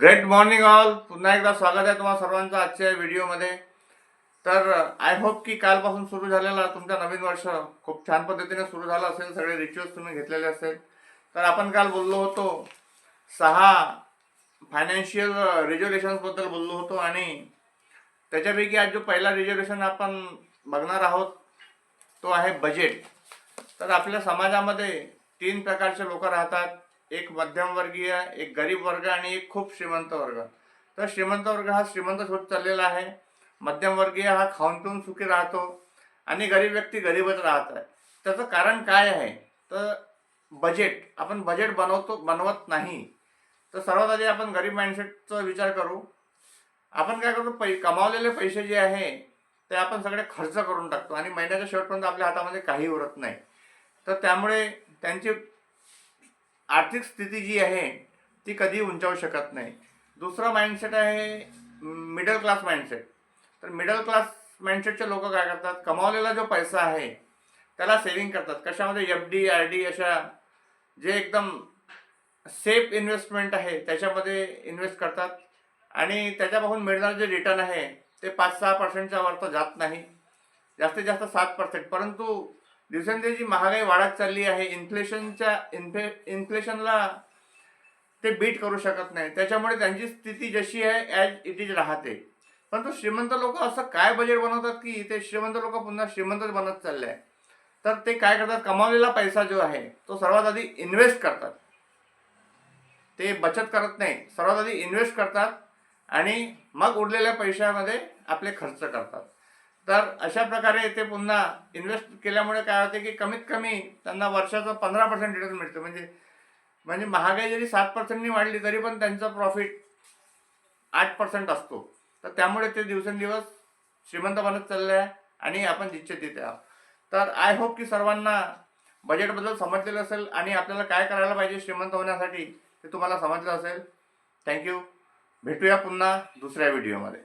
Great morning all. पुन्हा एकदा स्वागत आहे तुम्हा सर्वांचं आजच्या व्हिडिओमध्ये. तर आय होप की कालपासून सुरू झालेला तुमचा नवीन वर्ष खूप छान पद्धतीने सुरू झालं असेल. सगळे रिच्युअल्स तुम्ही घेतलेले असेल. तर आपण काल बोललो होतो 6 फायनान्शियल रिझोल्युशन्सबद्दल बोललो होतो आणि त्याच्यापैकी आज जो पहिला रिझोल्युशन आपण बघणार आहोत तो आहे बजेट. तर आपल्या समाजामध्ये 3 प्रकारचे लोक राहतात. एक मध्यमवर्गीय, एक गरीब वर्ग आणि एक खूप श्रीमंत वर्ग. तर श्रीमंत वर्ग हा श्रीमंतच होत चाललेला आहे. मध्यमवर्गीय हा खाऊन पिऊन सुखी राहतो आणि गरीब व्यक्ती गरीबच राहत आहे. त्याचं कारण काय आहे? तर बजेट. आपण बजेट बनवत नाही. तर सर्वात आधी आपण गरीब माइंडसेटचा विचार करू. आपण काय करतो, कमावलेले पैसे जे आहे ते आपण सगळे खर्च करून टाकतो आणि महिन्याच्या शेवटपर्यंत आपल्या हातामध्ये काही उरत नाही. तर त्यामुळे त्यांची आर्थिक स्थिती जी आहे ती कधी उंचावू शकत नाही. दुसरा माइंडसेट आहे मिडल क्लास माइंडसेट. तर मिडल क्लास माइंडसेटचे लोक काय करतात, कमावलेला जो पैसा आहे त्याला सेव्हिंग करतात. कशामध्ये? FD RD अशा जे एकदम सेफ इन्व्हेस्टमेंट आहे त्याच्यामध्ये इन्व्हेस्ट करतात आणि त्याच्यापासून मिळणारे जे रिटर्न आहे ते 5-6%च्या वर तर जात नाही, जास्तीत जास्त 7%. परंतु दिवसेंदिवस जी महागाई वाढत चालली आहे, इन्फ्लेशनला ते बीट करू शकत नाही. त्याच्यामुळे त्यांची स्थिती जशी आहे ॲज इट इज राहते. परंतु श्रीमंत लोक असं काय बजेट बनवतात की ते श्रीमंत लोक पुन्हा श्रीमंतच बनत चालले आहे. तर ते काय करतात, कमावलेला पैसा जो आहे तो सर्वात आधी इन्व्हेस्ट करतात. ते बचत करत नाही, सर्वात आधी इन्व्हेस्ट करतात आणि मग उरलेल्या पैशामध्ये आपले खर्च करतात. तर अशा प्रकारे ते पुन्हा इन्व्हेस्ट केल्यामुळे काय होते की कमीत कमी त्यांना वर्षाचं 15% रिटर्न मिळतं. म्हणजे म्हणजे महागाई जरी 7%नी वाढली तरी पण त्यांचा प्रॉफिट 8% असतो. तर त्यामुळे ते दिवसेंदिवस श्रीमंत बनत चालले आहे आणि आपण जिथे तिथे आहोत. तर आय होप की सर्वांना बजेटबद्दल समजलेलं असेल आणि आपल्याला काय करायला पाहिजे श्रीमंत होण्यासाठी ते तुम्हाला समजलं असेल. थँक्यू. भेटूया पुन्हा दुसऱ्या व्हिडिओमध्ये.